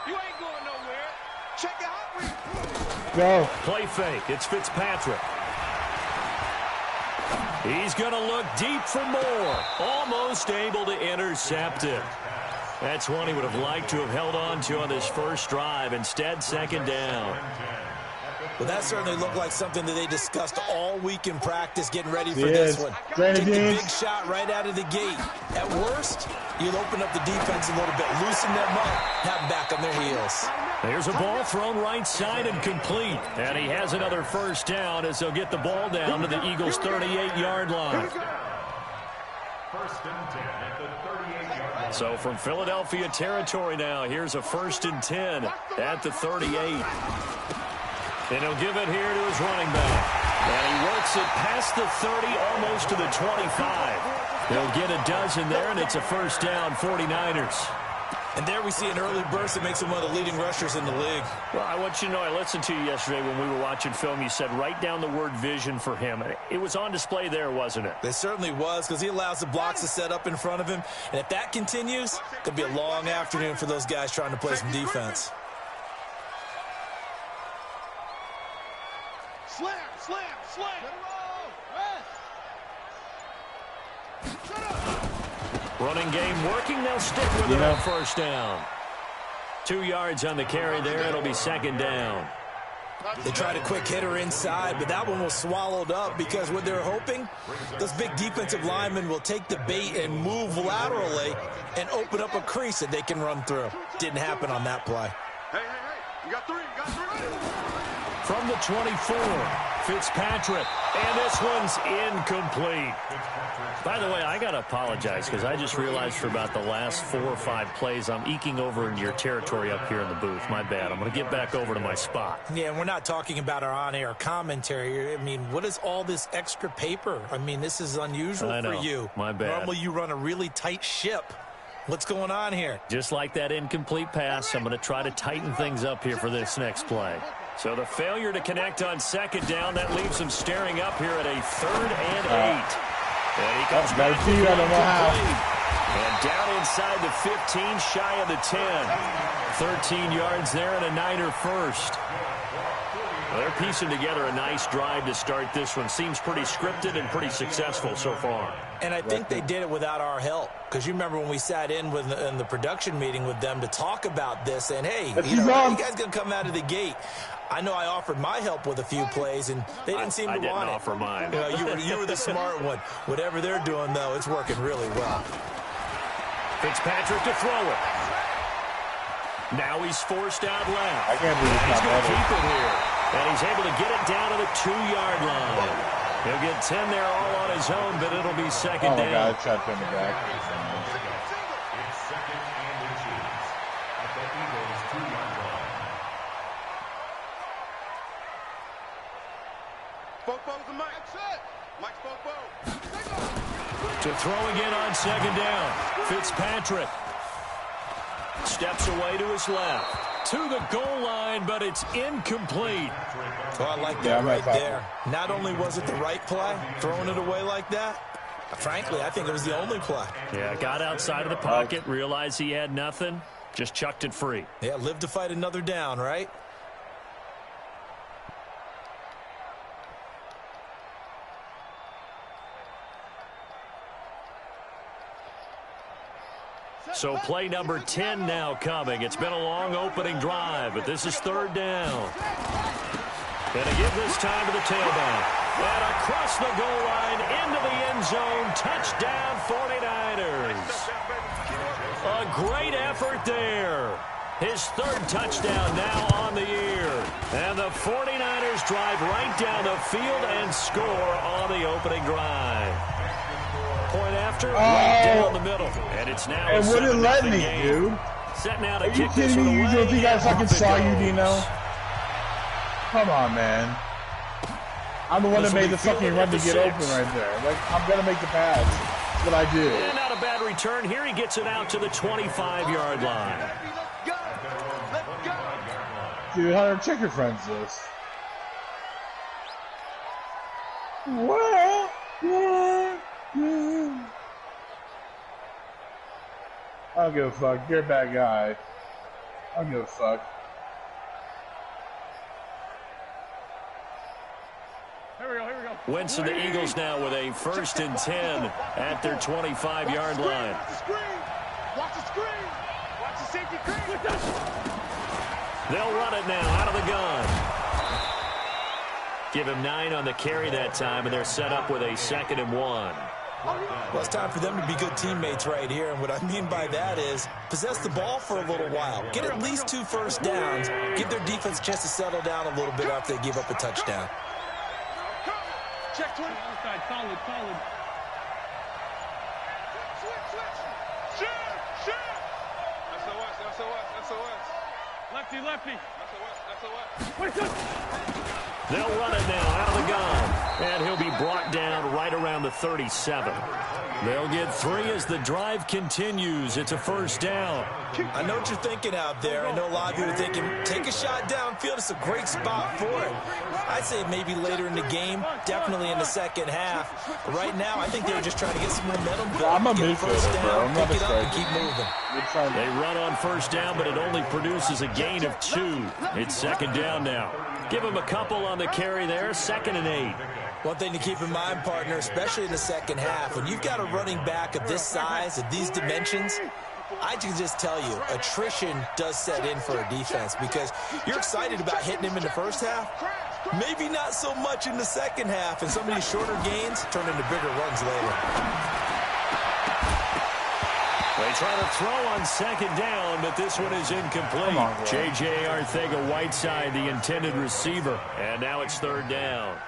You ain't going nowhere. Check out. Go. Play fake. It's Fitzpatrick. He's going to look deep for more. Almost able to intercept it. That's one he would have liked to have held on to on this first drive. Instead, second down. Well, that certainly looked like something that they discussed all week in practice, getting ready for this one. Take the big shot right out of the gate. At worst, you'll open up the defense a little bit, loosen them up, have them back on their heels. There's a ball thrown right side and complete. And he has another first down as they'll get the ball down to the Eagles' 38-yard line. First and 10 at the 38-yard line. So from Philadelphia territory now, here's a 1st and 10 at the 38. And he'll give it here to his running back. And he works it past the 30, almost to the 25. He'll get a dozen there, and it's a first down, 49ers. And there we see an early burst that makes him one of the leading rushers in the league. Well, I want you to know, I listened to you yesterday when we were watching film. You said write down the word vision for him. It was on display there, wasn't it? It certainly was, because he allows the blocks to set up in front of him. And if that continues, it could be a long afternoon for those guys trying to play some defense. Slam, slam, slam. Running game working. They'll stick with it on first down. 2 yards on the carry there. It'll be second down. They tried a quick hitter inside, but that one was swallowed up because what they're hoping, those big defensive linemen will take the bait and move laterally and open up a crease that they can run through. Didn't happen on that play. Hey, you got three, From the 24, Fitzpatrick, and this one's incomplete. By the way, I got to apologize because I just realized for about the last 4 or 5 plays, I'm eking over in your territory up here in the booth. My bad. I'm going to get back over to my spot. Yeah, and we're not talking about our on-air commentary. I mean, what is all this extra paper? I mean, this is unusual for you. My bad. Normally you run a really tight ship. What's going on here? Just like that incomplete pass, I'm going to try to tighten things up here for this next play. So the failure to connect on second down, that leaves him staring up here at a 3rd and 8. And he comes back to the and down inside the 15, shy of the 10. 13 yards there and a Niner first. Well, they're piecing together a nice drive to start this one. Seems pretty scripted and pretty successful so far. And I think they did it without our help. Because you remember when we sat in the production meeting with them to talk about this. And, hey, you guys going to come out of the gate. I know I offered my help with a few plays, and they didn't seem to want it. I didn't offer mine. You were the smart one. Whatever they're doing, though, it's working really well. Fitzpatrick to throw it. Now he's forced out left. I can't believe he's going to keep it here. And he's able to get it down to the 2-yard line. He'll get 10 there all on his own, but it'll be second down. Oh, my God, shot in the back. It's second and inches at the Eagles' 2-yard line. Bobo's the mic. That's it. Mike's Bobo. To throw again on second down. Fitzpatrick steps away to his left. To the goal line, but it's incomplete. Oh, I like that right there. Not only was it the right play, throwing it away like that, frankly, I think it was the only play. Yeah, got outside of the pocket, realized he had nothing, just chucked it free. Yeah, live to fight another down, right? So play number 10 now coming. It's been a long opening drive, but this is 3rd down. And to give this time to the tailback. And across the goal line, into the end zone, touchdown 49ers. A great effort there. His 3rd touchdown now on the year. And the 49ers drive right down the field and score on the opening drive. Point after, right down the middle. And it's now it wouldn't let me, game. dude. Set now to Are you kick this kidding one me? You away. don't think I fucking saw you, Off it Dino? goes. Come on, man. I'm the one that made the fucking run to get open right there. Like, I'm going to make the pass. That's what I do. And not a bad return. Here he gets it out to the 25-yard line. Dude, Hunter, check your friends list. What? I don't give a fuck. You're a bad guy. I don't give a fuck. Here we go. Wentz and the Eagles now with a 1st and 10 at their 25-yard line. Watch the screen. Watch the screen. Watch the safety screen. They'll run it now out of the gun. Give him 9 on the carry that time, and they're set up with a 2nd and 1. Well, it's time for them to be good teammates right here, and what I mean by that is possess the ball for a little while. Get at least 2 first downs. Give their defense a chance to settle down a little bit after they give up a touchdown. Check 20. Outside, solid. Switch. SOS. Lefty. They'll run it now out of the gun, and he'll be brought down right around the 37. They'll get 3 as the drive continues. It's a 1st down. I know what you're thinking out there. I know a lot of you are thinking, take a shot downfield. It's a great spot for it. I'd say maybe later in the game, definitely in the second half. But right now, I think they were just trying to get some momentum. I'm a midfielder, bro. I'm not a pick it up and striker. keep moving. They run on 1st down, but it only produces a gain of 2. It's 2nd down now. Give him a couple on the carry there, 2nd and 8. One thing to keep in mind, partner, especially in the second half, when you've got a running back of this size, of these dimensions, I can just tell you, attrition does set in for a defense because you're excited about hitting him in the first half, maybe not so much in the second half, and some of these shorter gains turn into bigger runs later. They try to throw on 2nd down, but this one is incomplete. J.J. Arcega-Whiteside, the intended receiver, and now it's 3rd down.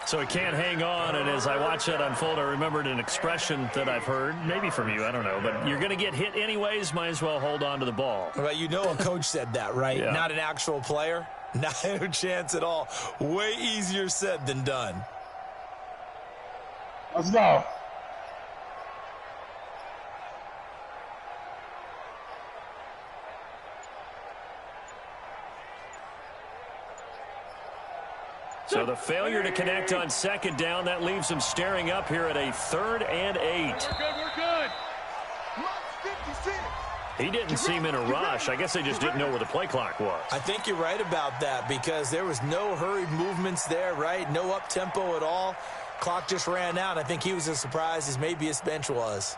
So he can't hang on, and as I watch that unfold, I remembered an expression that I've heard, maybe from you, I don't know, but you're going to get hit anyways, might as well hold on to the ball. Well, you know a coach said that, right? Yeah. Not an actual player. Not a chance at all. Way easier said than done. Let's go. So the failure to connect on 2nd down, that leaves him staring up here at a 3rd and 8. We're good. He didn't seem in a rush. I guess they just didn't know where the play clock was. I think you're right about that because there was no hurried movements there, right? No up-tempo at all. Clock just ran out. I think he was as surprised as maybe his bench was.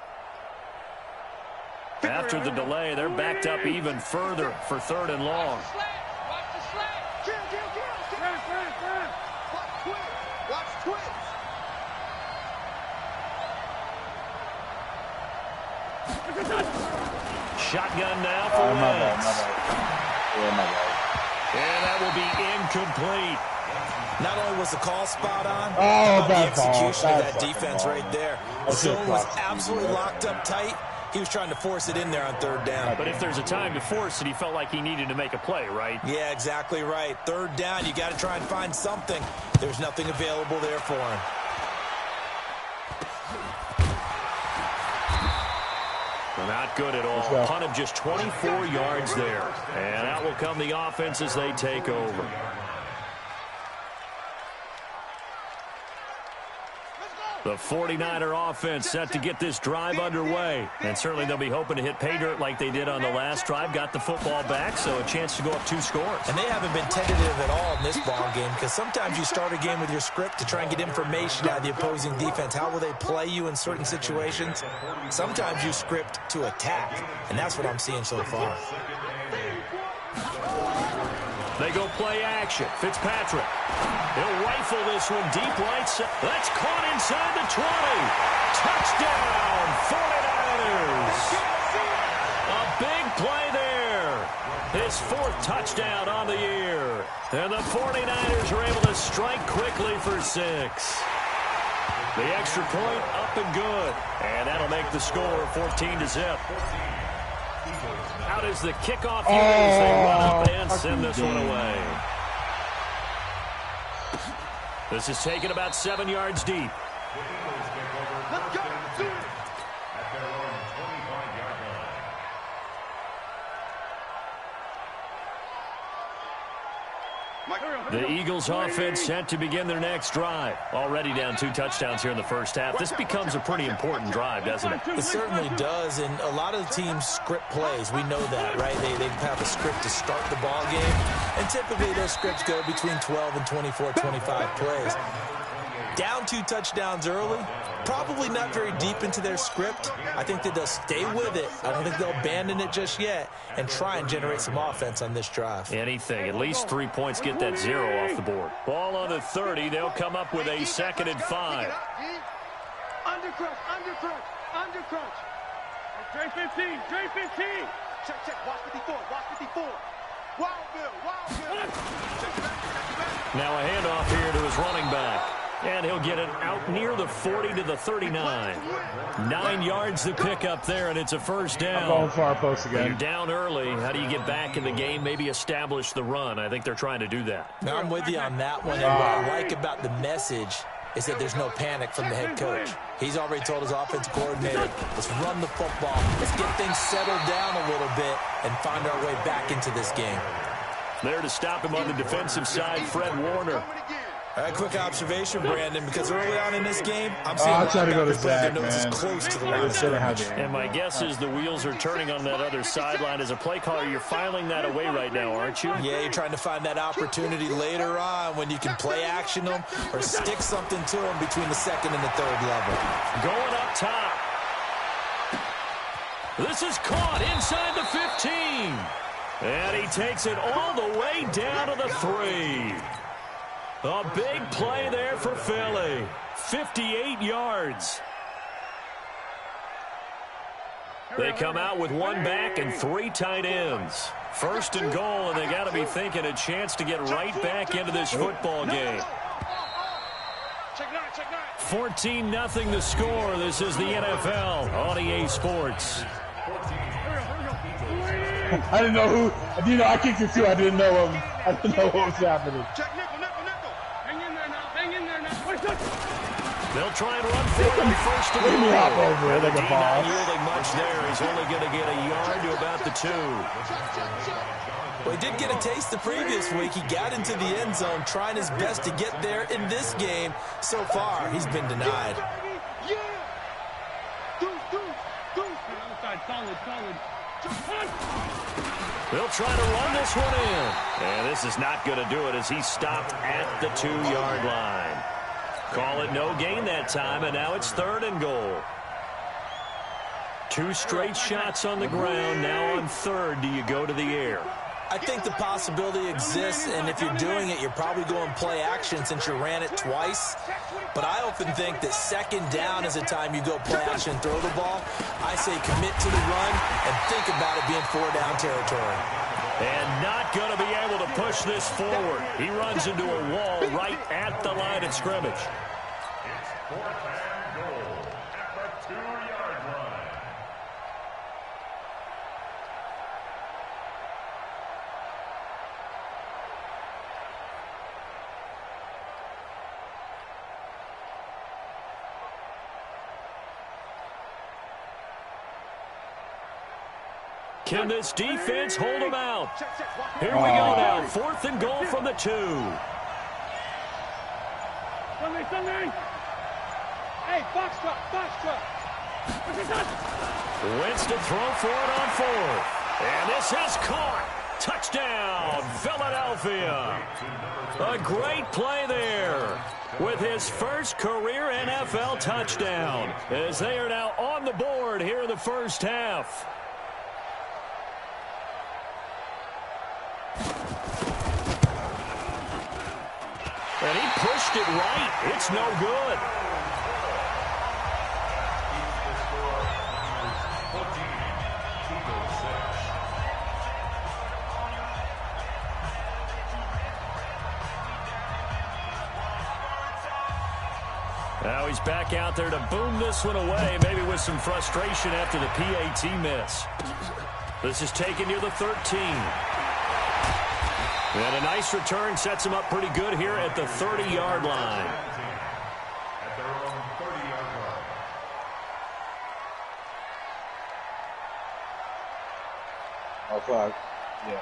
After the delay, they're backed up even further for 3rd and long. Shotgun now for Wentz. And that will be incomplete. Not only was the call spot on, Oh, the bad ball. execution of Bad that defense fucking right there. That's The zone it, was Fox. absolutely locked up tight. He was trying to force it in there on 3rd down. But if there's a time to force it, he felt like he needed to make a play, right? Yeah, exactly right. 3rd down, you got to try and find something. There's nothing available there for him. Not good at all. Punt of just 24 yards there. And out will come the offense as they take over. The 49er offense set to get this drive underway. And certainly they'll be hoping to hit pay dirt like they did on the last drive. Got the football back, so a chance to go up 2 scores. And they haven't been tentative at all in this ball game because sometimes you start a game with your script to try and get information out of the opposing defense. How will they play you in certain situations? Sometimes you script to attack, and that's what I'm seeing so far. They go play action. Fitzpatrick. He'll rifle this one deep right side. That's caught inside the 20. Touchdown, 49ers. A big play there. His 4th touchdown on the year. And the 49ers are able to strike quickly for 6. The extra point up and good. And that'll make the score 14-0. Out is the kickoff here as they run up and send this one away. This is taken about 7 yards deep. Let's go. At their own 25-yard line. The Eagles offense set to begin their next drive. Already down 2 touchdowns here in the first half. This becomes a pretty important drive, doesn't it? It certainly does, and a lot of the teams script plays. We know that, right? They have a script to start the ball game, and typically those scripts go between 12 and 24, 25 plays. Down 2 touchdowns early, probably not very deep into their script. I think that they'll stay with it. I don't think they'll abandon it just yet and try and generate some offense on this drive. Anything. At least 3 points, get that 0 off the board. Ball on the 30. They'll come up with a 2nd and 5. Undercrunch, undercrunch, undercrunch. Trey 15, Trey 15. Check, watch 54, watch 54. Wild Bill. Now a handoff here to his running back. And he'll get it out near the 40 to the 39. 9 yards to pick up there, and it's a first down. I'm going far post again. You're down early. How do you get back in the game, maybe establish the run? I think they're trying to do that. Now I'm with you on that one, and what I like about the message is that there's no panic from the head coach. He's already told his offensive coordinator, let's run the football, let's get things settled down a little bit and find our way back into this game. There to stop him on the defensive side, Fred Warner. A quick observation, Brandon, because early on in this game, I'm seeing linebackers putting their noses close to the line of scrimmage. And my guess is the wheels are turning on that other sideline. As a play caller, you're filing that away right now, aren't you? Yeah, you're trying to find that opportunity later on when you can play action them or stick something to them between the 2nd and the 3rd level. Going up top. This is caught inside the 15. And he takes it all the way down to the 3. A big play there for Philly. 58 yards. They come out with 1 back and 3 tight ends. 1st and goal, and they got to be thinking a chance to get right back into this football game. 14-0 the score. This is the NFL on EA Sports. I didn't know who. You know, I kicked it too. I didn't know what was happening. They'll try and run for it on 1st and goal. Hop over it like a ball. Not yielding much there. He's only going to get a yard to about the 2. Well, he did get a taste the previous week. He got into the end zone, trying his best to get there in this game. So far, he's been denied. They'll try to run this one in. And this is not going to do it as he stopped at the 2-yard line. Call it no gain that time, and now it's 3rd and goal. 2 straight shots on the ground. Now on 3rd, do you go to the air? I think the possibility exists, and if you're doing it, you're probably going play action since you ran it twice. But I often think that 2nd down is the time you go play action and throw the ball. I say commit to the run and think about it being 4-down territory. And not going to be able to push this forward. He runs into a wall right at the line of scrimmage. It's 4th and goal at the 2-yard line. Can this defense hold him out? Here we go now. 4th and goal from the 2. Hey, box truck. Wentz to throw for it on 4th. And this is caught. Touchdown, Philadelphia. A great play there with his first career NFL touchdown as they are now on the board here in the first half. And he pushed it right. It's no good. Now he's back out there to boom this one away, maybe with some frustration after the PAT miss. This is taken near the 13. And a nice return sets him up pretty good here at the 30-yard line. At their own 30-yard line. Oh, fuck. Yeah.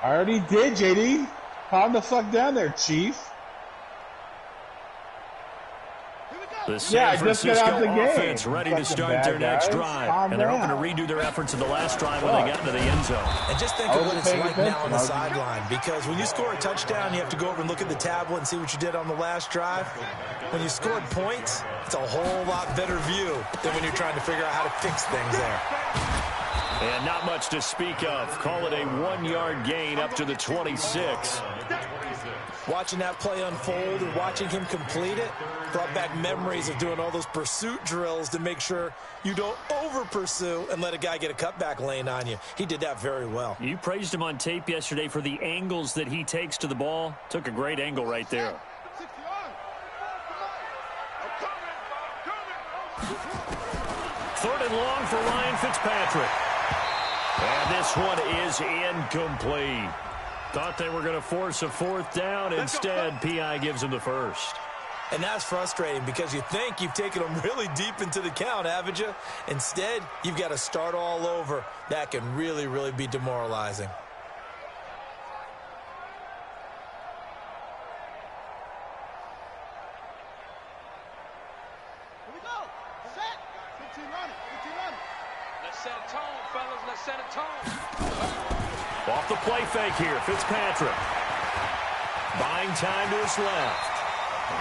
I already did, JD. Calm the fuck down there, Chief. The San Francisco offense ready to start their next drive. And they're hoping to redo their efforts in the last drive when they got into the end zone. And just think of what it's like now on the sideline. Because when you score a touchdown, you have to go over and look at the tablet and see what you did on the last drive. When you scored points, it's a whole lot better view than when you're trying to figure out how to fix things there. And not much to speak of. Call it a 1-yard gain up to the 26. Watching that play unfold and watching him complete it brought back memories of doing all those pursuit drills to make sure you don't over-pursue and let a guy get a cutback lane on you. He did that very well. You praised him on tape yesterday for the angles that he takes to the ball. Took a great angle right there. Third and long for Ryan Fitzpatrick. And this one is incomplete. Thought they were going to force a fourth down. Instead, P.I. gives him the first. And that's frustrating because you think you've taken them really deep into the count, haven't you? Instead, you've got to start all over. That can really, really be demoralizing. Here we go. Set. 15 running. 15 running. Let's set a tone, fellas. Let's set a tone. Off the play fake here, Fitzpatrick. Buying time to his left.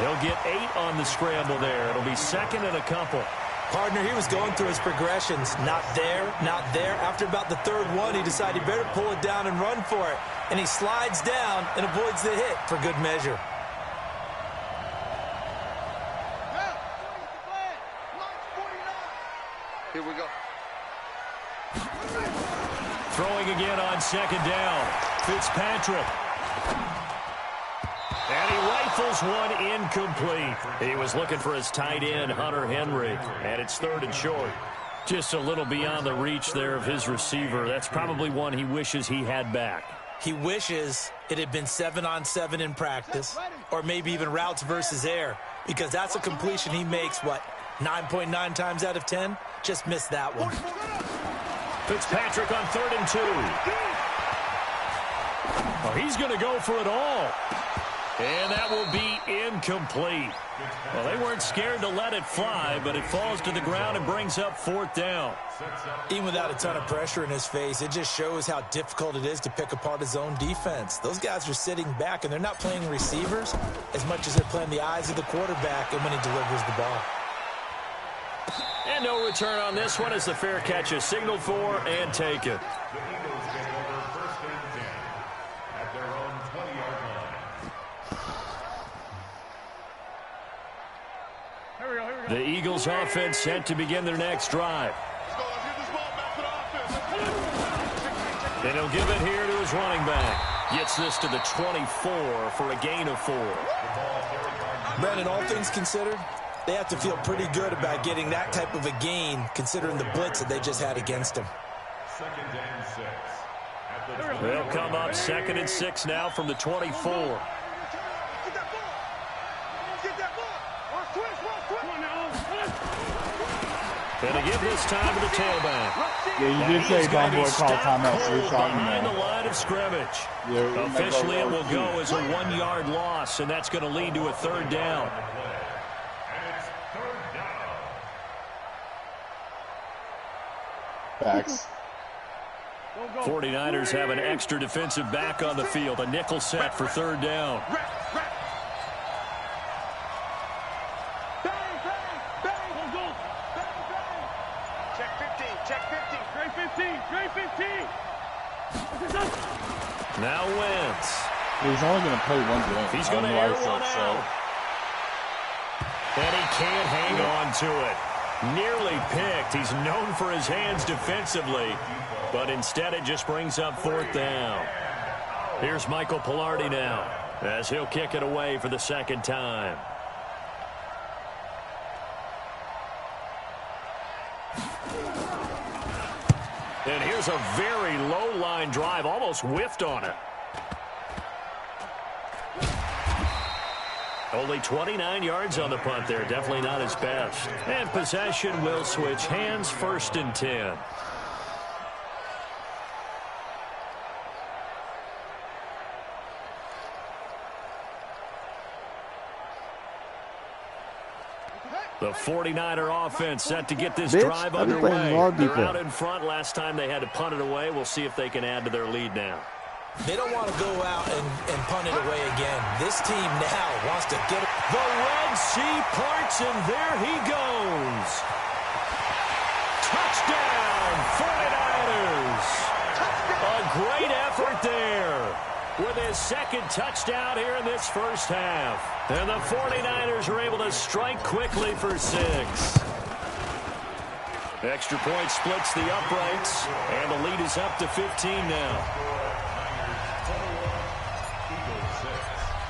He'll get 8 on the scramble there. It'll be second and a couple. Partner, he was going through his progressions. Not there, not there. After about the third one, he decided he better pull it down and run for it. And he slides down and avoids the hit for good measure. Here we go. Throwing again on second down. Fitzpatrick. And he rifles one incomplete. He was looking for his tight end, Hunter Henry. And it's third and short. Just a little beyond the reach there of his receiver. That's probably one he wishes he had back. He wishes it had been 7-on-7 in practice, or maybe even routes versus air, because that's a completion he makes, 9.9 times out of 10? Just missed that one. Fitzpatrick on 3rd and 2. Oh, he's going to go for it all. And that will be incomplete. Well, they weren't scared to let it fly, but it falls to the ground and brings up 4th down. Even without a ton of pressure in his face, it just shows how difficult it is to pick apart his own defense. Those guys are sitting back, and they're not playing receivers as much as they're playing the eyes of the quarterback and when he delivers the ball. And no return on this one as the fair catch is signaled for and taken. The Eagles offense set to begin their next drive. And he'll give it here to his running back. Gets this to the 24 for a gain of 4. Brandon, all things considered, they have to feel pretty good about getting that type of a gain, considering the blitz that they just had against him. They'll come up 2nd and 6 now from the 24. And to give this time to the tailback. Yeah, you did say Bomboy called timeout. So behind the line of scrimmage. Yeah, officially, it will go as a 1-yard loss, and that's going to lead to a 3rd down. Facts. 49ers have an extra defensive back on the field. A nickel set for 3rd down. Now Wentz. He's only going to play one game. He's going to air one out. And he can't hang on to it. Nearly picked. He's known for his hands defensively, but instead it just brings up 4th down. Here's Michael Pilardi now as he'll kick it away for the 2nd time. And here's a very low line drive, almost whiffed on it. Only 29 yards on the punt there. Definitely not his best. And possession will switch hands, 1st and 10. The 49er offense set to get this drive underway. They're out in front. Last time they had to punt it away. We'll see if they can add to their lead now. They don't want to go out and punt it away again. This team now wants to get it. The Red Sea parts, and there he goes. Touchdown, 49ers. A great effort there with his second touchdown here in this first half. And the 49ers are able to strike quickly for 6. Extra point splits the uprights, and the lead is up to 15 now.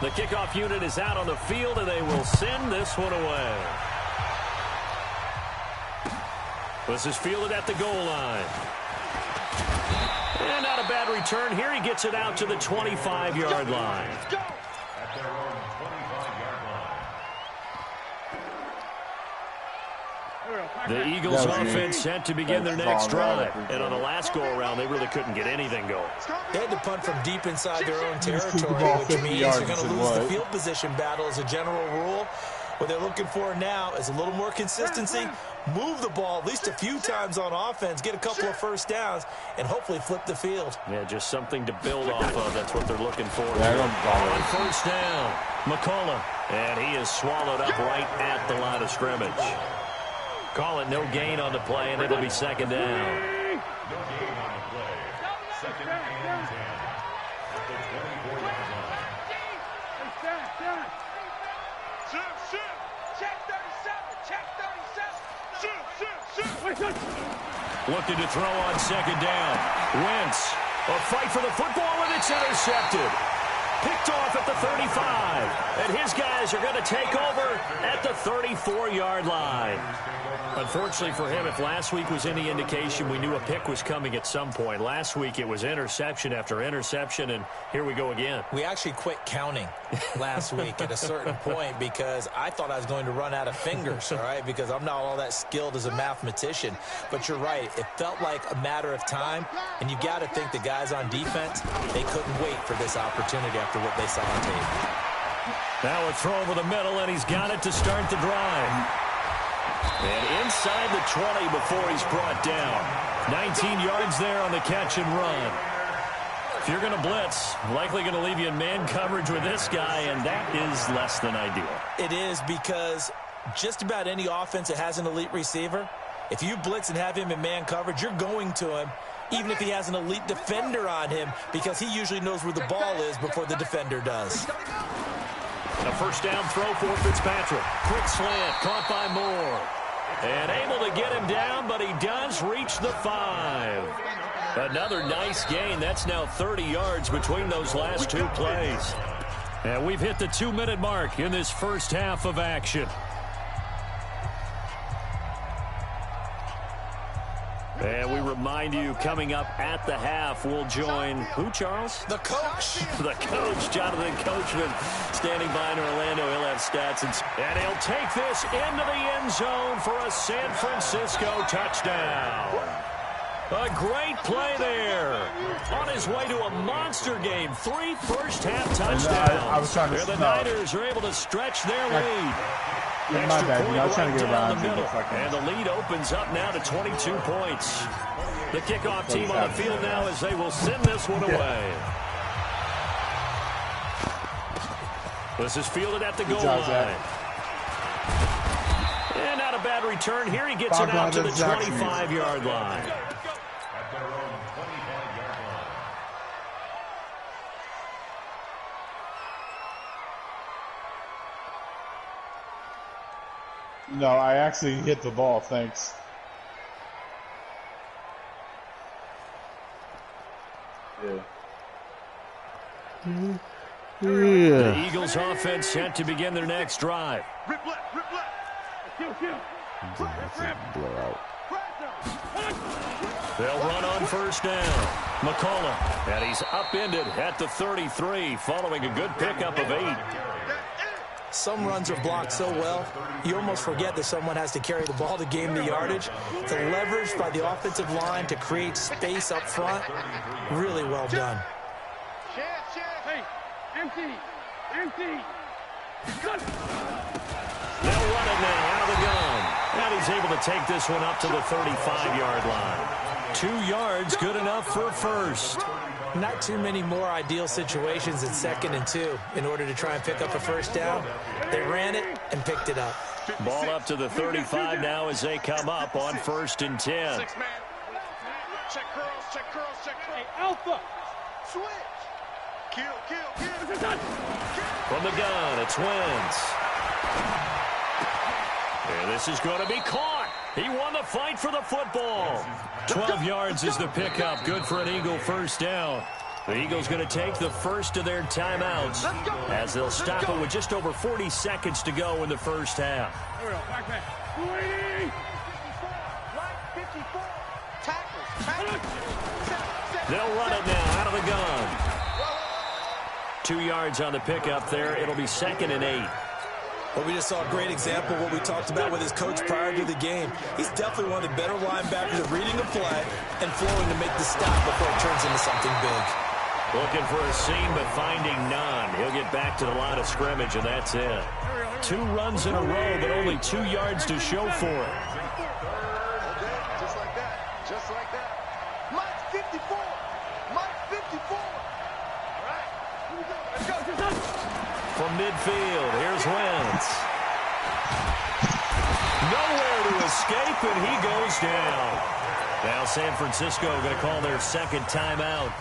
The kickoff unit is out on the field, and they will send this one away. This is fielded at the goal line. And not a bad return here. He gets it out to the 25-yard line. At their own 25-yard line. The Eagles offense set to begin their next drive. And on the last go-around, they really couldn't get anything going. They had to punt from deep inside their own territory, which means you're going to lose the field position battle as a general rule. What they're looking for now is a little more consistency, move the ball at least a few times on offense, get a couple of first downs, and hopefully flip the field. Yeah, just something to build off of. That's what they're looking for. On first down, McCullough. And he is swallowed up right at the line of scrimmage. Call it no gain on the play, and it'll be second down. No gain on the play. Second and 10. At the 24-yard line. Check 37. Check 37. Looking to throw on second down. Wentz. A fight for the football, and it's intercepted. Picked off at the 35. And his guys are going to take over at the 34-yard line. Unfortunately for him, if last week was any indication, we knew a pick was coming at some point. Last week it was interception after interception, and here we go again. We actually quit counting last week at a certain point because I thought I was going to run out of fingers, all right, because I'm not all that skilled as a mathematician. But you're right. It felt like a matter of time, and you got to think the guys on defense, they couldn't wait for this opportunity after what they saw on tape. Now a throw over the middle, and he's got it to start the drive. And inside the 20 before he's brought down. 19 yards there on the catch and run. If you're going to blitz, likely going to leave you in man coverage with this guy, and that is less than ideal. It is, because just about any offense that has an elite receiver, if you blitz and have him in man coverage, you're going to him, even if he has an elite defender on him, because he usually knows where the ball is before the defender does. A first down throw for Fitzpatrick. Quick slant, caught by Moore. And able to get him down, but he does reach the 5. Another nice gain. That's now 30 yards between those last two plays. And we've hit the 2-minute mark in this first half of action. And we remind you, coming up at the half, we'll join who, Charles? The coach. The coach, Jonathan Coachman, standing by in Orlando. He'll have stats, and he'll take this into the end zone for a San Francisco touchdown. A great play there. On his way to a monster game. 3 first-half touchdowns. And the Niners are able to stretch their lead. Yeah, my bad, dude. I was trying to get around to the fucking... And the lead opens up now to 22 points. The kickoff team on the field now as they will send this one away. This is fielded at the goal line. And not a bad return here. He gets it out to the 25-yard line. At their own 25-yard line. No, I actually hit the ball, thanks. Yeah. The Eagles offense set to begin their next drive. Rip left, rip left. Blowout. They'll run on first down. McCullough, and he's upended at the 33 following a good pickup of 8. Some runs are blocked so well, you almost forget that someone has to carry the ball to gain the yardage. The leverage by the offensive line to create space up front, really well done. Hey, empty. They'll run it now out of the gun. And he's able to take this one up to the 35-yard line. 2 yards, good enough for a first. Not too many more ideal situations at 2nd and 2 in order to try and pick up a first down. They ran it and picked it up. Ball up to the 35 now as they come up on 1st and 10. 6 man. Check curls, check curls, check curls. Hey, Alpha. Switch. Kill. From the gun, it's Wentz. And this is going to be caught. He won the fight for the football. 12 yards is the pickup. Good for an Eagle first down. The Eagles going to take the first of their timeouts as they'll stop it with just over 40 seconds to go in the first half. They'll run it now out of the gun. 2 yards on the pickup there. It'll be 2nd and 8. Well, we just saw a great example of what we talked about with his coach prior to the game. He's definitely one of the better linebackers at reading a play and flowing to make the stop before it turns into something big. Looking for a seam, but finding none. He'll get back to the line of scrimmage, and that's it. 2 runs in a row, but only 2 yards to show for it. Just like that. Just like that. Mike 54. Mike 54. All right. Here we go. Let's go. From midfield, here's Wentz. Nowhere to escape, and he goes down. Now San Francisco going to call their 2nd timeout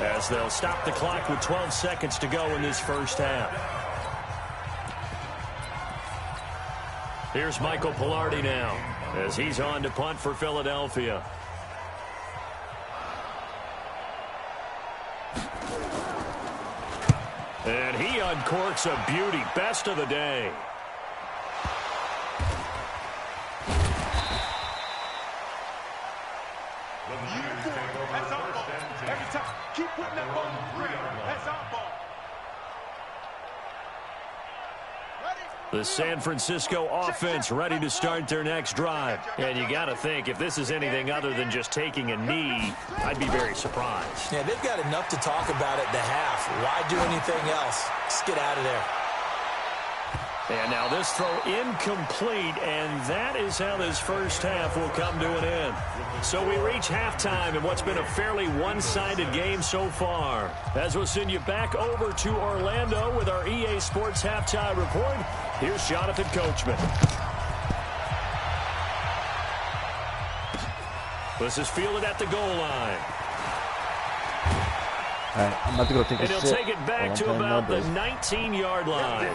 as they'll stop the clock with 12 seconds to go in this first half. Here's Michael Pilardi now as he's on to punt for Philadelphia. And he uncorks a beauty. Best of the day. That's our ball. Every time. Keep putting that ball on the ground. That's our ball. The San Francisco offense ready to start their next drive. And you got to think, if this is anything other than just taking a knee, I'd be very surprised. Yeah, they've got enough to talk about at the half. Why do anything else? Just get out of there. And now this throw incomplete, and that is how this first half will come to an end. So we reach halftime in what's been a fairly one-sided game so far. As we'll send you back over to Orlando with our EA Sports Halftime Report, here's Jonathan Coachman. This is fielded at the goal line. All right, I'm about to go take a shit. And he'll take it back to about the 19-yard line.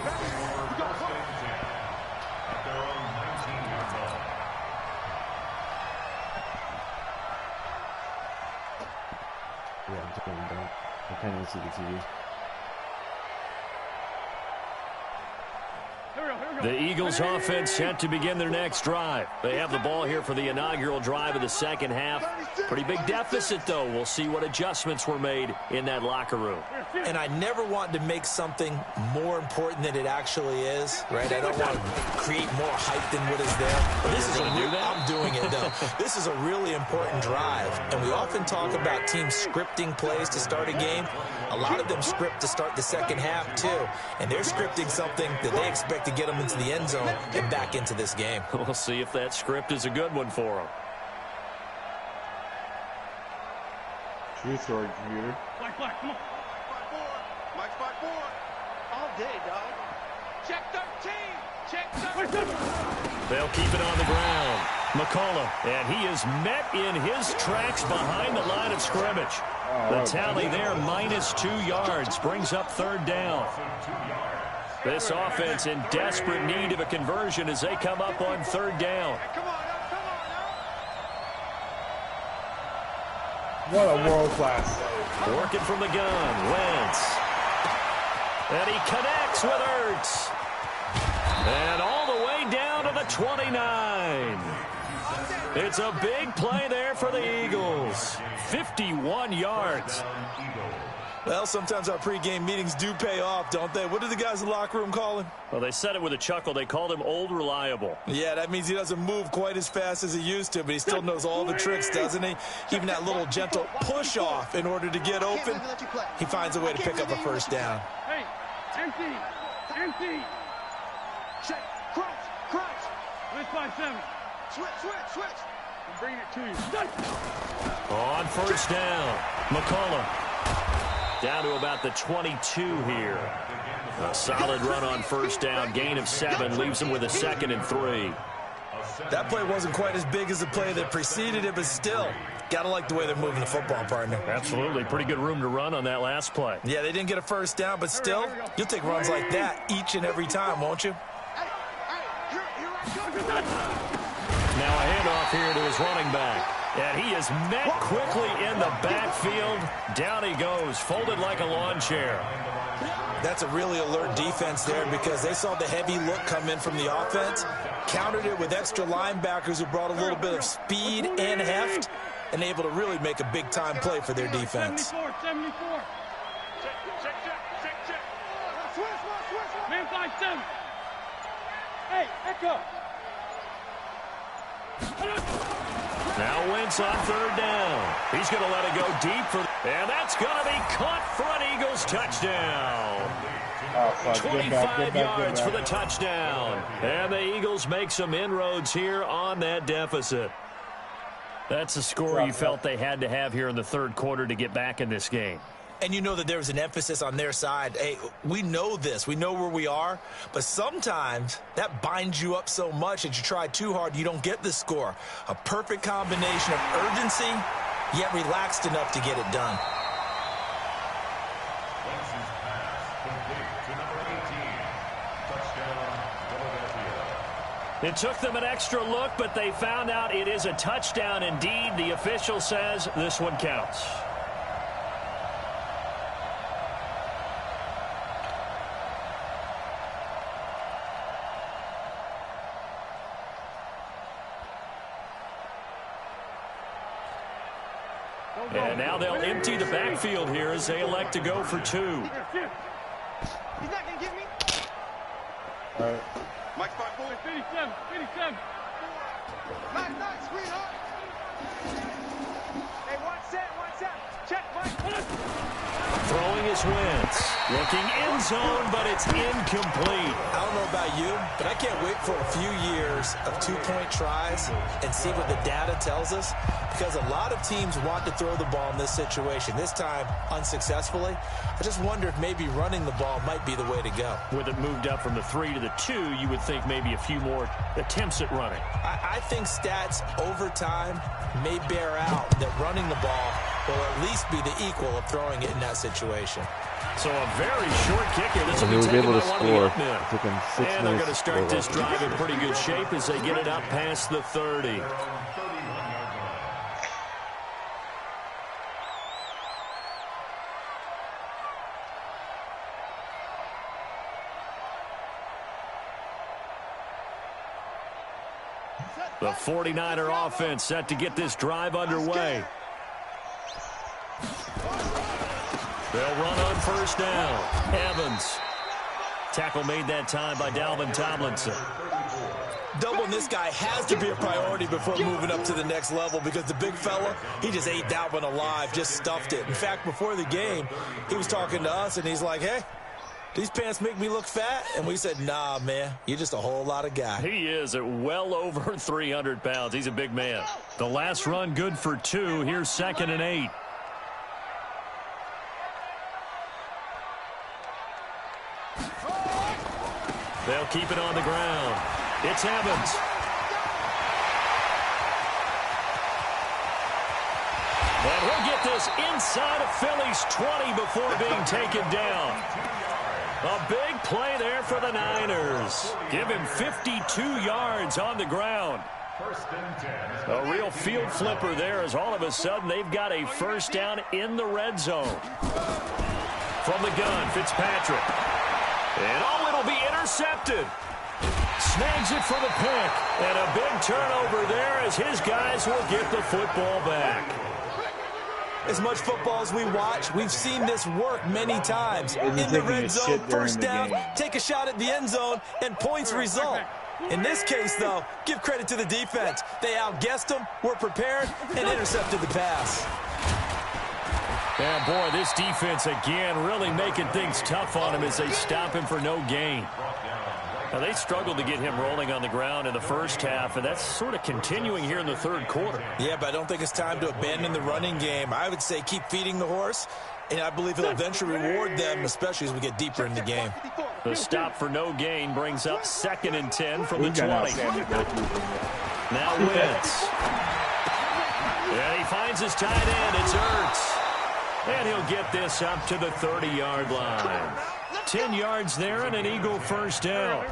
Yeah, I'm taking it down. I can't even see the TV. The Eagles offense set to begin their next drive. They have the ball here for the inaugural drive of the second half. Pretty big deficit, though. We'll see what adjustments were made in that locker room. And I never want to make something more important than it actually is, right? I don't want to create more hype than what is there. But this is I'm doing it, though. This is a really important drive. And we often talk about teams scripting plays to start a game. A lot of them script to start the second half, too. And they're scripting something that they expect to get them into the end zone and back into this game. We'll see if that script is a good one for them. True story, computer. Black, come on. Mike 5-4. All day, dog. Check 13. Check 13. They'll keep it on the ground. McCullough, and he is met in his tracks behind the line of scrimmage. The tally there, -2 yards, brings up third down. This offense in desperate need of a conversion as they come up on third down. What a world-class save. Working from the gun, Wentz. And he connects with Ertz. And all the way down to the 29. It's a big play there for the Eagles. 51 yards. Well, sometimes our pregame meetings do pay off, don't they? What do the guys in the locker room call him? Well, they said it with a chuckle. They called him Old Reliable. Yeah, that means he doesn't move quite as fast as he used to, but he still knows all the tricks, doesn't he? Even that little gentle push-off in order to get open, he finds a way to pick up a first down. Hey, empty. Check. Cross. Crunch. Blitz by 7. Switch. I'm bringing it to you. On first down, McCollum down to about the 22 here. A solid run on first down, gain of 7, leaves him with a 2nd and 3. That play wasn't quite as big as the play that preceded it, but still, gotta like the way they're moving the football, partner. Absolutely, pretty good room to run on that last play. Yeah, they didn't get a first down, but still, you'll take runs like that each and every time, won't you? Here I go. Now a handoff here to his running back. And he is met quickly in the backfield. Down he goes, folded like a lawn chair. That's a really alert defense there because they saw the heavy look come in from the offense, countered it with extra linebackers who brought a little bit of speed and heft, and able to really make a big-time play for their defense. 74. Check. Man 5-7. Hey, echo. Now Wentz on third down. He's going to let it go deep for, and that's going to be caught for an Eagles touchdown. 25 yards for the touchdown. And the Eagles make some inroads here on that deficit. That's the score you felt they had to have here in the third quarter to get back in this game. And you know that there was an emphasis on their side. Hey, we know this. We know where we are. But sometimes that binds you up so much that you try too hard, you don't get the score. A perfect combination of urgency, yet relaxed enough to get it done. It took them an extra look, but they found out it is a touchdown indeed. The official says this one counts. And now they'll empty the backfield here as they elect to go for 2. He's not gonna get me. All right. Mike spot 4. 57. Nice, sweetheart. Hey, one set. Check, Mike. Throwing his Wentz. Looking end zone, but it's incomplete. I don't know about you, but I can't wait for a few years of two-point tries and see what the data tells us, because a lot of teams want to throw the ball in this situation. This time, unsuccessfully. I just wonder if maybe running the ball might be the way to go. With it moved up from the 3 to the 2, you would think maybe a few more attempts at running. I think stats over time may bear out that running the ball will at least be the equal of throwing it in that situation. So a very short kick here. This will He be was taken able by to one of the score. men. Took him 6 And they're going to minutes start to this score. drive in pretty good shape as they get it up past the 30. The 49er offense set to get this drive underway. They'll run on first down. Evans. Tackle made that time by Dalvin Tomlinson. Doubling this guy has to be a priority before moving up to the next level, because the big fella, he just ate Dalvin alive, just stuffed it. In fact, before the game, he was talking to us, and he's like, hey, these pants make me look fat? And we said, nah, man, you're just a whole lot of guy. He is at well over 300 pounds. He's a big man. The last run good for 2. Here's 2nd and 8. They'll keep it on the ground. It's Evans. And he'll get this inside of Philly's 20 before being taken down. A big play there for the Niners. Give him 52 yards on the ground. A real field flipper there, as all of a sudden they've got a first down in the red zone. From the gun, Fitzpatrick. And it'll be intercepted. Snags it for the pick. And a big turnover there as his guys will get the football back. As much football as we watch, we've seen this work many times. In the red zone, first down, take a shot at the end zone, and points result. In this case, though, give credit to the defense. They outguessed them, were prepared, and intercepted the pass. Yeah, boy, this defense again really making things tough on him as they stop him for no gain. Now, they struggled to get him rolling on the ground in the first half, and that's sort of continuing here in the third quarter. Yeah, but I don't think it's time to abandon the running game. I would say keep feeding the horse, and I believe he'll eventually reward them, especially as we get deeper in the game. The stop for no gain brings up 2nd and 10 from the 20. Now Wentz. And he finds his tight end. It's Ertz. And he'll get this up to the 30-yard line. 10 yards there and an Eagle first down.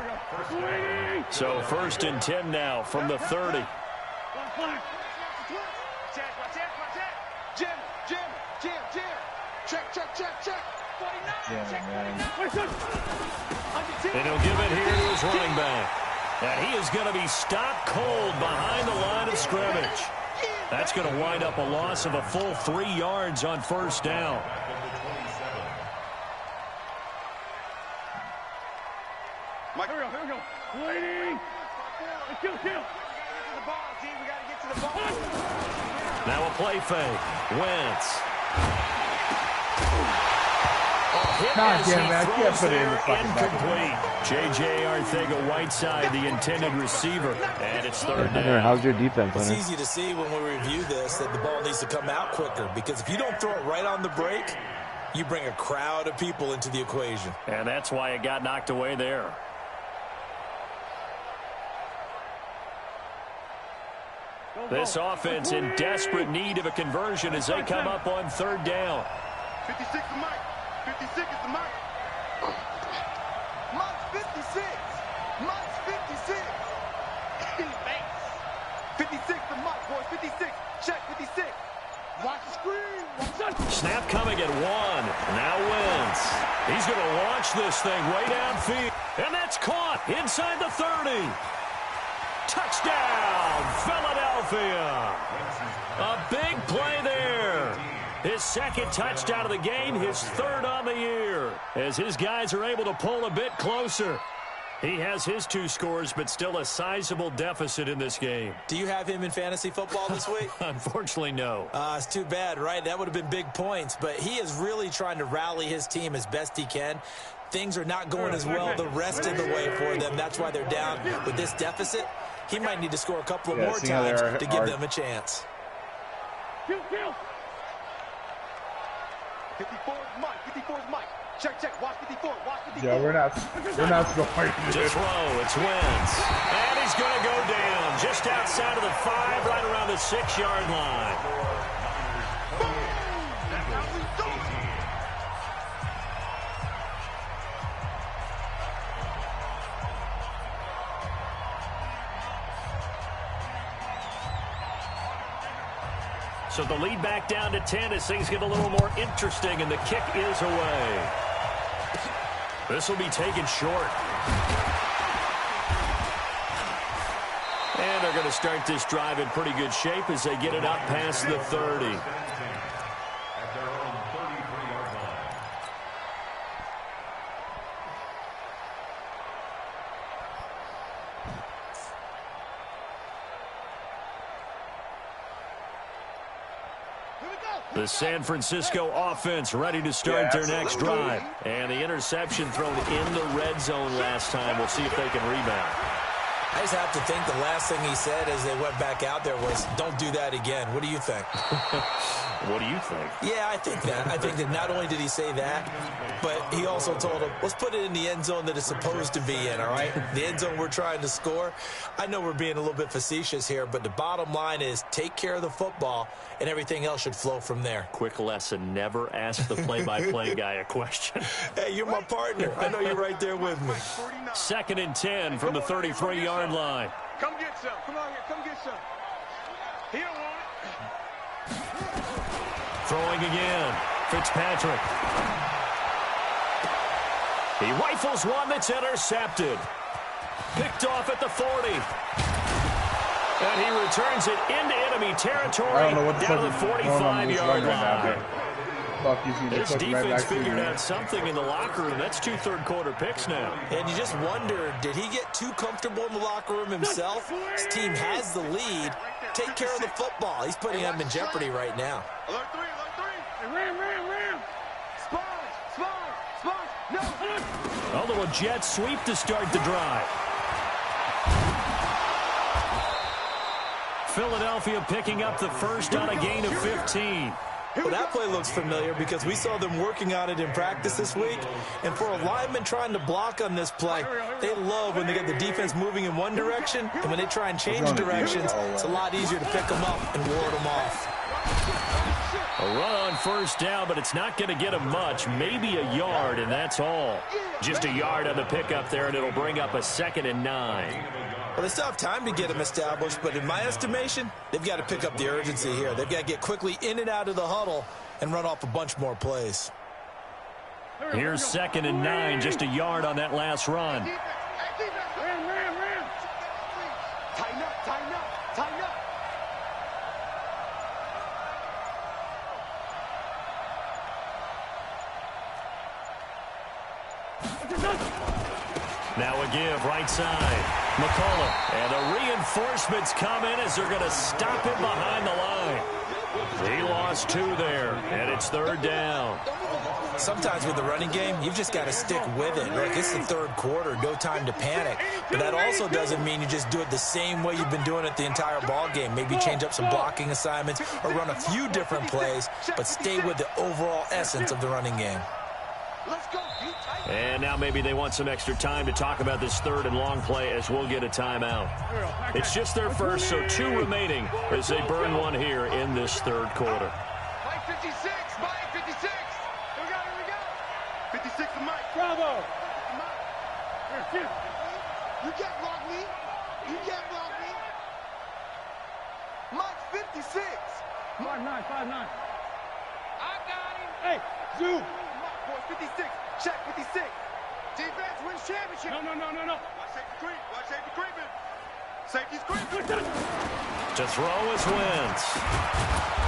So 1st and 10 now from the 30. And he'll give it here to his running back. And he is going to be stopped cold behind the line of scrimmage. That's going to wind up a loss of a full 3 yards on first down. Mike, here we go. Waiting. Let's kill. Now a play fake. Wentz. God damn it, I can't put it in the fucking back. J.J. Arcega-Whiteside, the intended receiver, and it's 3rd down. How's your defense? It's easy to see when we review this that the ball needs to come out quicker, because if you don't throw it right on the break, you bring a crowd of people into the equation. And that's why it got knocked away there. This offense in desperate need of a conversion as they come up on 3rd down. 56 to Mike. 56 is the Mike. Mike's 56. Mike's 56. 56 to Mike, boys. 56. Check 56. Watch the screen. Snap coming at 1. Now Wentz. He's going to launch this thing way downfield. And that's caught inside the 30. Touchdown, Philadelphia. A big play there. His 2nd touchdown of the game, his 3rd on the year, as his guys are able to pull a bit closer. He has his 2 scores, but still a sizable deficit in this game. Do you have him in fantasy football this week? Unfortunately, no. It's too bad, right? That would have been big points, but he is really trying to rally his team as best he can. Things are not going as well the rest of the way for them. That's why they're down with this deficit. He might need to score a couple of more times to give them a chance. 54 is Mike. 54 is Mike. Check. Watch 54. Watch 54. Yeah, we're not scoring. To throw, it's Wentz. And he's going to go down just outside of the 5, right around the 6-yard line. So the lead back down to 10 as things get a little more interesting, and the kick is away. This will be taken short. And they're going to start this drive in pretty good shape as they get it up past the 30. At their own 33-yard line. The San Francisco offense ready to start their next drive. And the interception thrown in the red zone last time. We'll see if they can rebound. I just have to think the last thing he said as they went back out there was, don't do that again. What do you think? What do you think? Yeah, I think that. I think that not only did he say that, but he also told him, let's put it in the end zone that it's supposed to be in, all right? The end zone we're trying to score. I know we're being a little bit facetious here, but the bottom line is take care of the football, and everything else should flow from there. Quick lesson, never ask the play-by-play guy a question. Hey, you're my partner. I know you're right there with me. 2nd and 10 from the 33-yard line. Come get some. Come on here. Come get some. He don't want it. Throwing again. Fitzpatrick. He rifles one that's intercepted. Picked off at the 40. And he returns it into enemy territory down to the 45-yard line. His defense figured out something in the locker room. That's 2 third-quarter picks now. And you just wonder, did he get too comfortable in the locker room himself? His team has the lead. Take care of the football. He's putting them in jeopardy right now. Alert 3, alert 3. Hey, ram. Sponge. No. A little jet sweep to start the drive. Philadelphia picking up the first on a gain of 15. Well, that play looks familiar because we saw them working on it in practice this week. And for a lineman trying to block on this play, they love when they get the defense moving in one direction. And when they try and change directions, it's a lot easier to pick them up and ward them off. A run on first down, but it's not going to get him much. Maybe a yard, and that's all. Just a yard on the pickup there, and it'll bring up a 2nd and 9. Well, they still have time to get them established, but in my estimation, they've got to pick up the urgency here. They've got to get quickly in and out of the huddle and run off a bunch more plays. Here's 2nd and 9, just a yard on that last run. Tighten up, tighten up, tighten up. Now a give, right side. McCullough, and the reinforcements come in as they're going to stop him behind the line. He lost 2 there, and it's 3rd down. Sometimes with the running game, you've just got to stick with it. Look, it's the 3rd quarter, no time to panic. But that also doesn't mean you just do it the same way you've been doing it the entire ball game. Maybe change up some blocking assignments or run a few different plays, but stay with the overall essence of the running game. Let's go. And now maybe they want some extra time to talk about this 3rd and long play as we'll get a timeout. It's just their first, so 2 remaining as they burn one here in this 3rd quarter. Mike 56, Mike 56. Here we go. 56 to Mike. Bravo. You can't block me. You can't block me. Mike 56. 5'9", 5'9". I got him. Hey, zoom. Boys, 56. Check 56. Defense wins championship. No. Watch safety creep. Watch safety creeping. Safety's creeping. To throw is Wentz.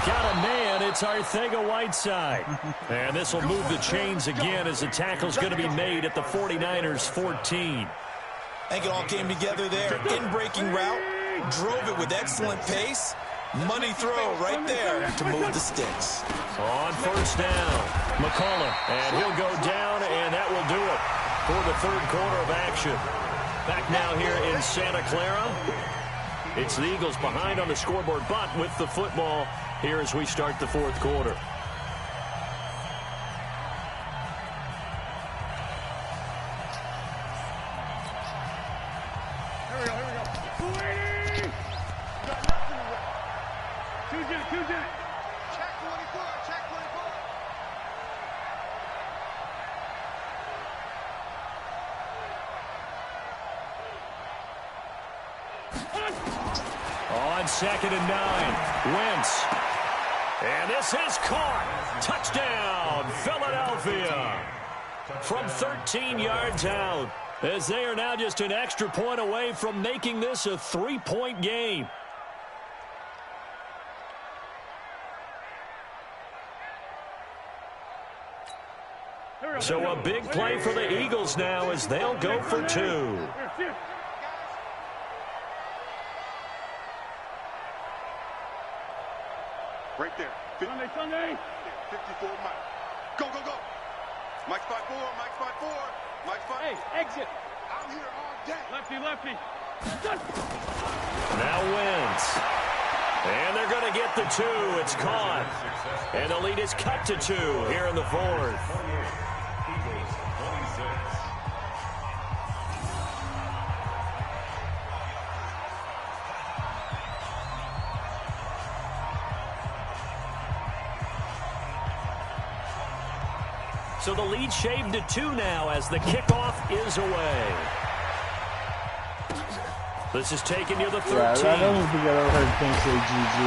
Got a man. It's Arcega-Whiteside. And this will move the chains again as the tackle's going to be made at the 49ers 14. I think it all came together there. In-breaking route, drove it with excellent pace. Money throw right there to move the sticks. On first down, McCullough, and he'll go down, and that will do it for the 3rd quarter of action. Back now here in Santa Clara. It's the Eagles behind on the scoreboard, but with the football here as we start the 4th quarter. Here we go. 280. Two did it. Check 24. Check 24. On 2nd and 9, Wentz. And this is caught. Touchdown, Philadelphia. From 13 yards out, as they are now just an extra point away from making this a 3-point game. So a big play for the Eagles now as they'll go for 2. Right there. Sunday. 54 Mike. Go. Mike spot 4. Mike spot 4. Mike spot. Hey, exit. I'm here all day. Lefty. Now Wentz. And they're going to get the 2. It's caught. And the lead is cut to 2 here in the 4th. So the lead shaved to 2 now as the kickoff is away. This is taken near the 13. Yeah, I don't think I ever heard King say GG.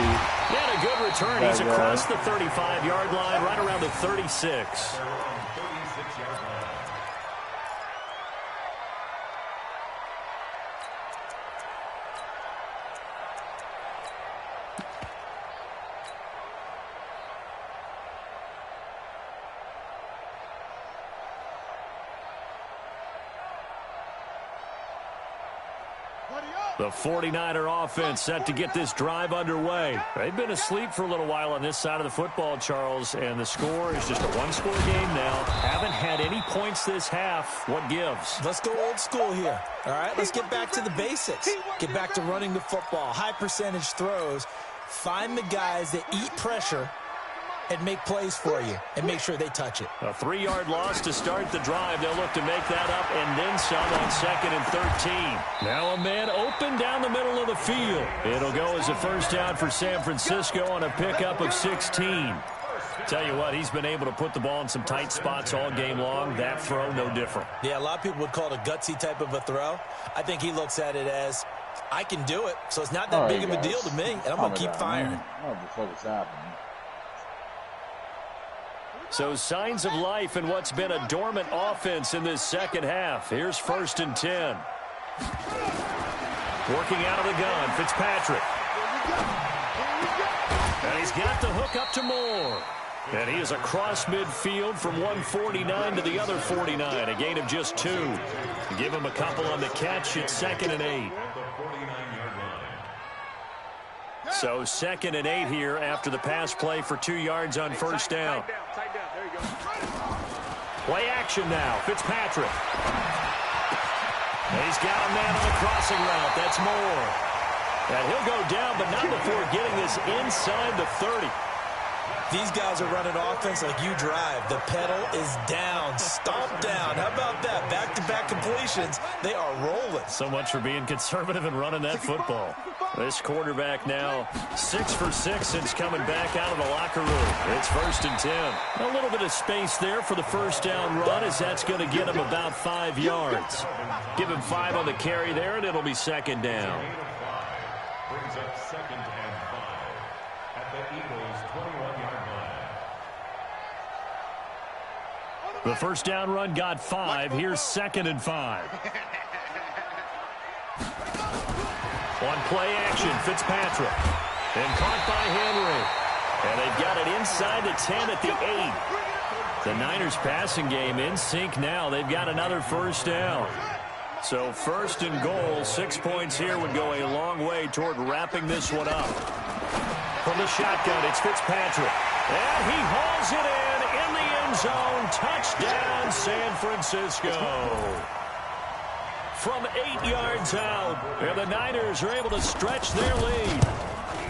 He had a good return. He's across the 35-yard line, right around the 36. The 49er offense set to get this drive underway. They've been asleep for a little while on this side of the football, Charles, and the score is just a one-score game now. Haven't had any points this half. What gives? Let's go old school here. All right, let's get back to the basics. Get back to running the football, high percentage throws. Find the guys that eat pressure and make plays for you, and make sure they touch it. A 3-yard loss to start the drive. They'll look to make that up and then some on 2nd and 13. Now a man open down the middle of the field. It'll go as a first down for San Francisco on a pickup of 16. Tell you what, he's been able to put the ball in some tight spots all game long. That throw, no different. Yeah, a lot of people would call it a gutsy type of a throw. I think he looks at it as, I can do it, so it's not that big of a deal to me, and I'm going to keep firing. What the fuck is happening? So signs of life in what's been a dormant offense in this second half. Here's 1st and 10. Working out of the gun, Fitzpatrick. And he's got the hook up to Moore. And he is across midfield from 149 to the other 49. A gain of just 2. Give him a couple on the catch. It's 2nd and 8. So 2nd and 8 here after the pass play for 2 yards on first down. Play action now. Fitzpatrick. And he's got a man on the crossing route. That's Moore. And he'll go down, but not before getting this inside the 30. These guys are running offense like you drive. The pedal is down, stomped down. How about that? Back-to-back completions. They are rolling. So much for being conservative and running that football. This quarterback now 6 for 6 since coming back out of the locker room. It's 1st and 10. A little bit of space there for the first down run, as that's going to get him about 5 yards. Give him 5 on the carry there, and it'll be 2nd down. Brings up 2nd and 5 at the Eagles' 21-yard line. The first down run got 5. Here's 2nd and 5. On play action, Fitzpatrick. And caught by Henry. And they've got it inside the 10 at the 8. The Niners passing game in sync now. They've got another first down. So 1st and goal, 6 points here would go a long way toward wrapping this one up. From the shotgun, it's Fitzpatrick. And he hauls it in the end zone. Touchdown, San Francisco. From 8 yards out, and the Niners are able to stretch their lead.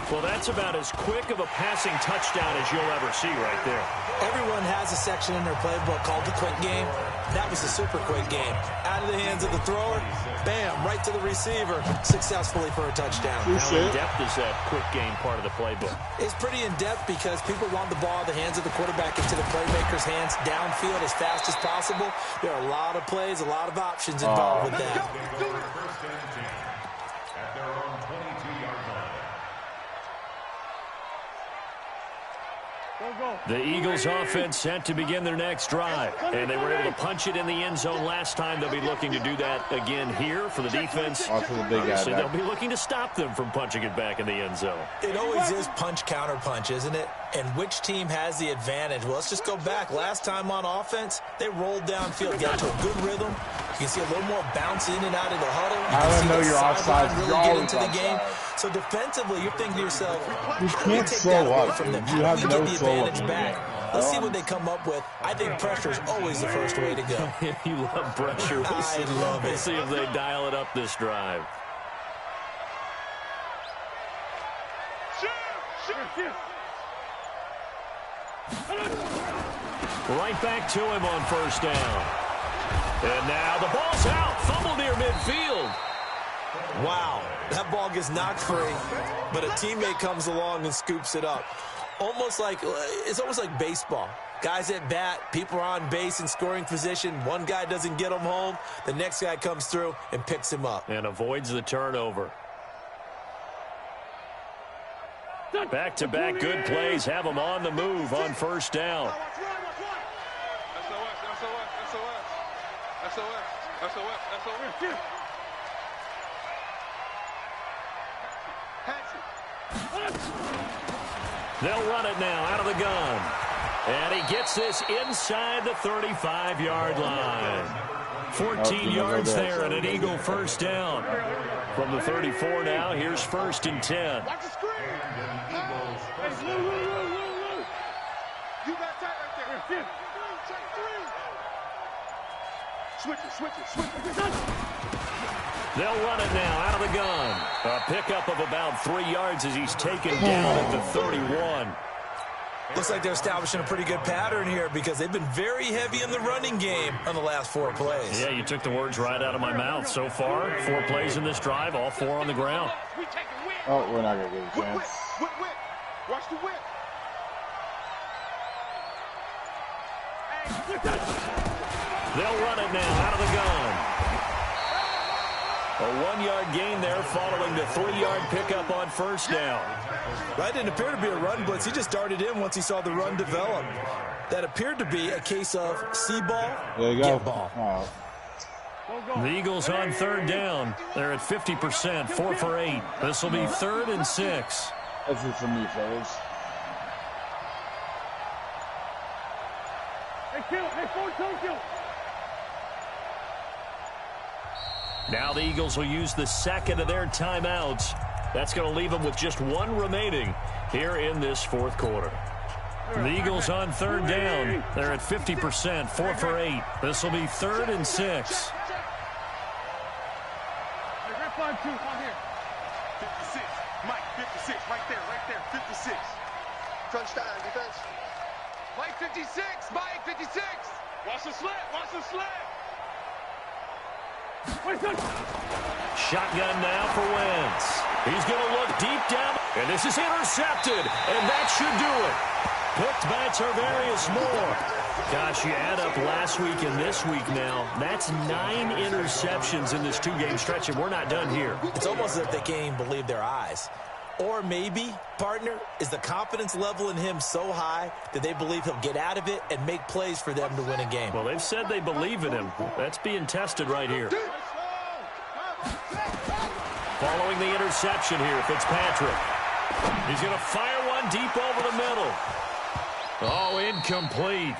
Well, that's about as quick of a passing touchdown as you'll ever see right there. Everyone has a section in their playbook called the quick game. That was a super quick game. Out of the hands of the thrower, bam, right to the receiver, successfully for a touchdown. How in-depth is that quick game part of the playbook? It's pretty in-depth because people want the ball in the hands of the quarterback into the playmaker's hands downfield as fast as possible. There are a lot of plays, a lot of options involved with that. 1st and 10 at their own 22-yard line. The Eagles offense set to begin their next drive. And they were able to punch it in the end zone last time. They'll be looking to do that again here for the defense. Obviously, they'll be looking to stop them from punching it back in the end zone. It always is punch-counter-punch, isn't it? And which team has the advantage? Well, let's just go back. Last time on offense, they rolled downfield, got to a good rhythm. You can see a little more bounce in and out of the huddle. I don't know you're offside. Really get into the game. So defensively, you're thinking to yourself, you can't slow up. From them. You have no slow up. Let's see what they come up with. I think pressure is always the first way to go. You love pressure. We'll love it. We'll see if they dial it up this drive. Right back to him on first down. And now the ball's out. Fumble near midfield. Wow. That ball gets knocked free, but a teammate comes along and scoops it up. It's almost like baseball. Guys at bat, people are on base in scoring position. One guy doesn't get him home. The next guy comes through and picks him up. And avoids the turnover. Back-to-back good plays have him on the move on first down. They'll run it now out of the gun. And he gets this inside the 35-yard line. 14 yards there and an Eagle first down. From the 34 now, here's 1st and 10. Watch the screen. You got tight right there. Switch it. They'll run it now out of the gun. A pickup of about 3 yards as he's taken down at the 31. Looks like they're establishing a pretty good pattern here because they've been very heavy in the running game on the last 4 plays. Yeah, you took the words right out of my mouth. So far, 4 plays in this drive, all 4 on the ground. Oh, we're not going to get a chance. Whip. Watch the whip. They'll run it now out of the gun. A 1-yard gain there following the 3-yard pickup on first down. That didn't appear to be a run blitz. He just darted in once he saw the run develop. That appeared to be a case of see ball, there you go. Get ball. Oh. The Eagles on 3rd down. They're at 50%, 4 for 8. This will be 3rd and 6. That's it for me, fellas. Now the Eagles will use the second of their timeouts. That's going to leave them with just 1 remaining here in this 4th quarter. The Eagles on 3rd down. They're at 50%, 4 for 8. This will be 3rd and 6. 56. Mike, 56. Right there. 56. Crunch time, defense. Mike, 56. Mike, 56. Watch the slant. Shotgun now for Wentz. He's going to look deep down, and this is intercepted, and that should do it. Picked by Tarvarius Moore. Gosh, you add up last week and this week now, that's 9 interceptions in this 2-game stretch, and we're not done here. It's almost as if they can't even believe their eyes. Or maybe, partner, is the confidence level in him so high that they believe he'll get out of it and make plays for them to win a game. Well, they've said they believe in him. That's being tested right here. Following the interception here, Fitzpatrick. He's going to fire one deep over the middle. Oh, incomplete.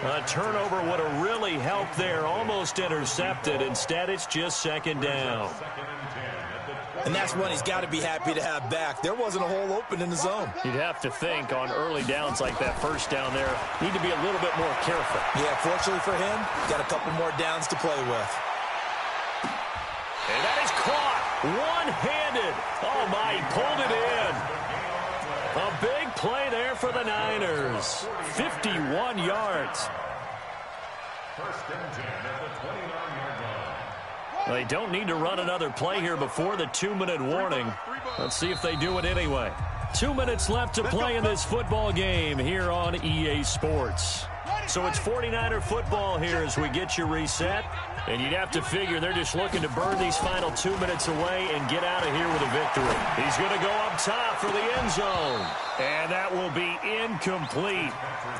A turnover would have really helped there. Almost intercepted. Instead, it's just 2nd down. And that's one he's got to be happy to have back. There wasn't a hole open in the zone. You'd have to think on early downs like that first down there, need to be a little bit more careful. Yeah, fortunately for him, got a couple more downs to play with. And that is caught one-handed. Oh, my, he pulled it in. A big play there for the Niners. 51 yards. 1st and 10 at the 29-yard line. They don't need to run another play here before the 2-minute warning. Let's see if they do it anyway. 2 minutes left to play in this football game here on EA Sports. So it's 49er football here as we get you reset. And you'd have to figure they're just looking to burn these final 2 minutes away and get out of here with a victory. He's going to go up top for the end zone. And that will be incomplete.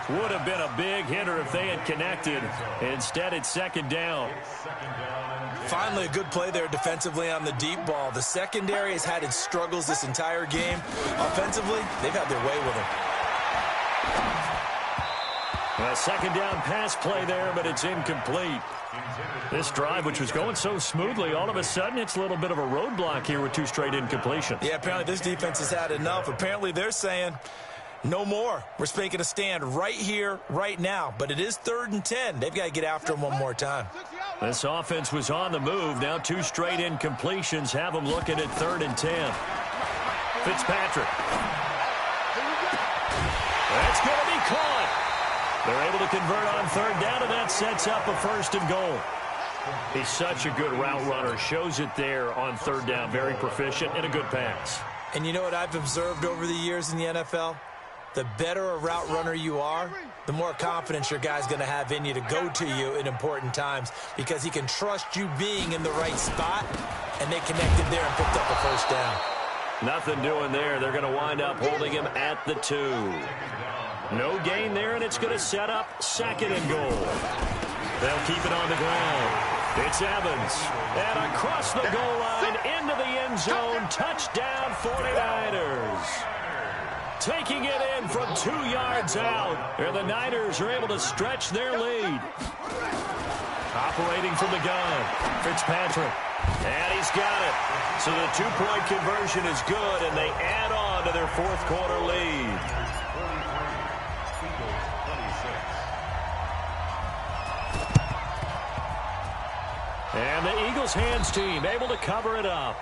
Would have been a big hitter if they had connected. Instead, it's 2nd down. Finally, a good play there defensively on the deep ball. The secondary has had its struggles this entire game. Offensively, they've had their way with him. A 2nd down pass play there, but it's incomplete. This drive, which was going so smoothly, all of a sudden it's a little bit of a roadblock here with 2 straight incompletions. Yeah, apparently this defense has had enough. Apparently they're saying, no more. We're making a stand right here, right now. But it is 3rd and 10. They've got to get after him one more time. This offense was on the move. Now 2 straight incompletions have them looking at 3rd and 10. Fitzpatrick. That's going to be caught. They're able to convert on 3rd down, and that sets up a 1st and goal. He's such a good route runner. Shows it there on 3rd down. Very proficient and a good pass. And you know what I've observed over the years in the NFL? The better a route runner you are, the more confidence your guy's going to have in you to go to you in important times because he can trust you being in the right spot, and they connected there and picked up a 1st down. Nothing doing there. They're going to wind up holding him at the 2. No gain there, and it's going to set up 2nd and goal. They'll keep it on the ground. It's Evans. And across the goal line, into the end zone. Touchdown, 49ers. taking it in from 2 yards out. And the Niners are able to stretch their lead. Operating from the gun, Fitzpatrick. And he's got it. So the 2-point conversion is good, and they add on to their fourth quarter lead. And the Eagles hands team able to cover it up.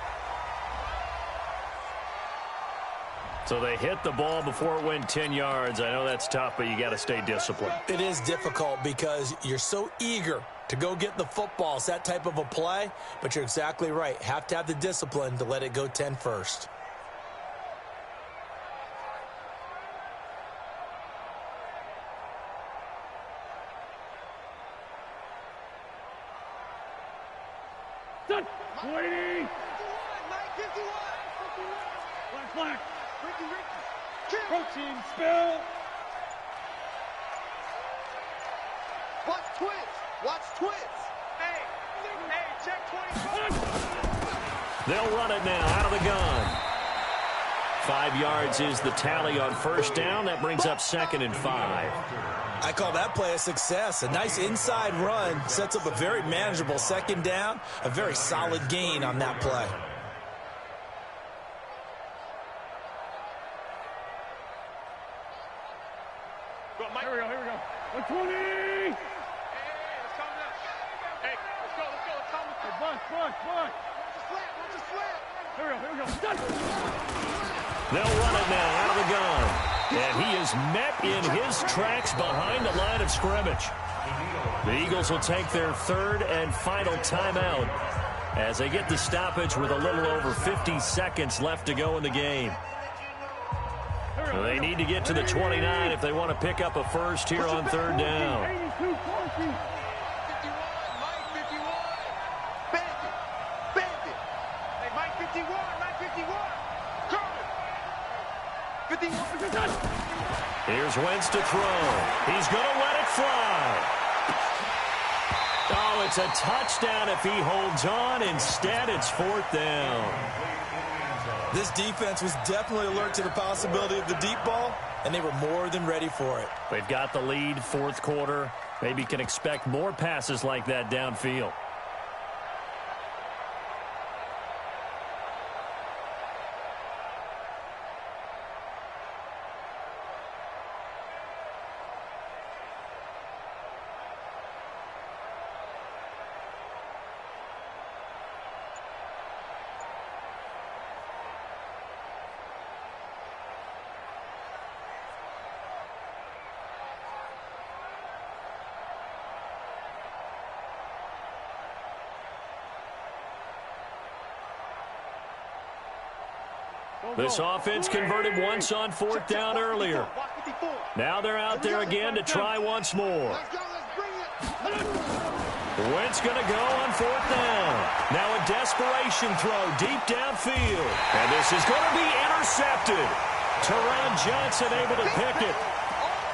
So they hit the ball before it went 10 yards. I know that's tough, but you got to stay disciplined. It is difficult because you're so eager to go get the football. It's that type of a play, but you're exactly right. Have to have the discipline to let it go 10 first. Done. 20. 51, Mike 51. Flag. Ricky. Protein spill. Watch twins. Watch twins. Hey, check 20. They'll run it now out of the gun. 5 yards is the tally on first down. That brings up 2nd and 5. I call that play a success. A nice inside run sets up a very manageable 2nd down. A very solid gain on that play. Here we go. 120. Hey, let's calm down. Hey, let's go. Let's calm down. Buck. Watch the slant. Here we go. Done. They'll run it now out of the gun. And he is met in his tracks behind the line of scrimmage. The Eagles will take their 3rd and final timeout as they get the stoppage with a little over 50 seconds left to go in the game. So they need to get to the 29 if they want to pick up a first here on 3rd down. 82-40. 51, Mike 51. Bend it. Hey, Mike 51. Curve it. 51. Here's Wentz to throw. He's going to let it fly. Oh, it's a touchdown if he holds on. Instead, it's 4th down. This defense was definitely alert to the possibility of the deep ball, and they were more than ready for it. They've got the lead, 4th quarter. Maybe can expect more passes like that downfield. This offense converted once on 4th down earlier. Now they're out there again to try once more. Wentz going to go on 4th down. Now a desperation throw deep downfield. And this is going to be intercepted. Teron Johnson able to pick it.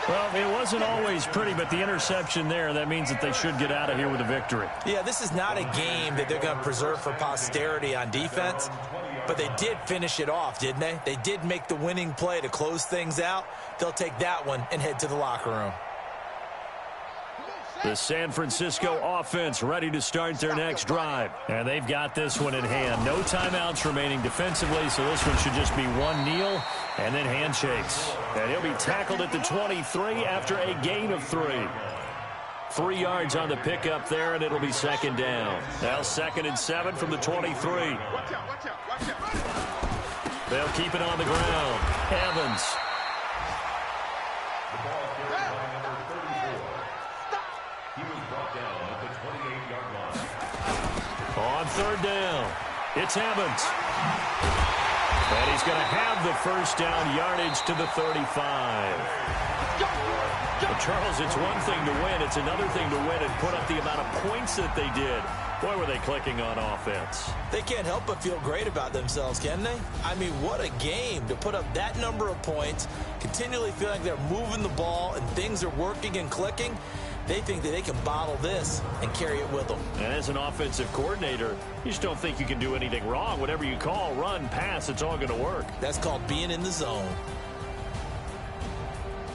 Well, it wasn't always pretty, but the interception there, that means that they should get out of here with a victory. Yeah, this is not a game that they're going to preserve for posterity on defense, but they did finish it off, didn't they? They did make the winning play to close things out. They'll take that one and head to the locker room. The San Francisco offense ready to start their next drive. And they've got this one in hand. No timeouts remaining defensively, so this one should just be one kneel and then handshakes. And he'll be tackled at the 23 after a gain of 3. 3 yards on the pickup there, and it'll be 2nd down. Now 2nd and 7 from the 23. Watch out. They'll keep it on the ground. Evans. The ball carried by number 34. He was brought down at the 28-yard line. On 3rd down, it's Evans. And he's going to have the first down yardage to the 35. But Charles, it's one thing to win. It's another thing to win and put up the amount of points that they did. Boy, were they clicking on offense. They can't help but feel great about themselves, can they? I mean, what a game to put up that number of points, continually feeling like they're moving the ball and things are working and clicking. They think that they can bottle this and carry it with them. And as an offensive coordinator, you just don't think you can do anything wrong. Whatever you call, run, pass, it's all going to work. That's called being in the zone.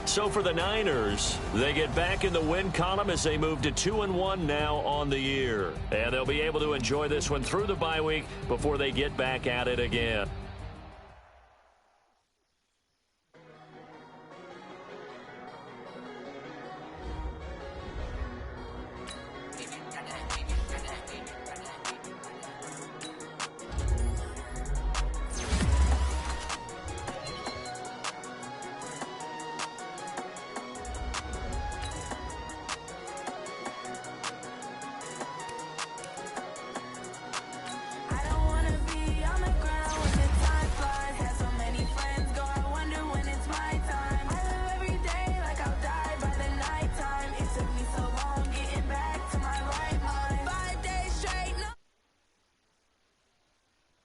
So for the Niners, they get back in the win column as they move to 2-1 now on the year. And they'll be able to enjoy this one through the bye week before they get back at it again.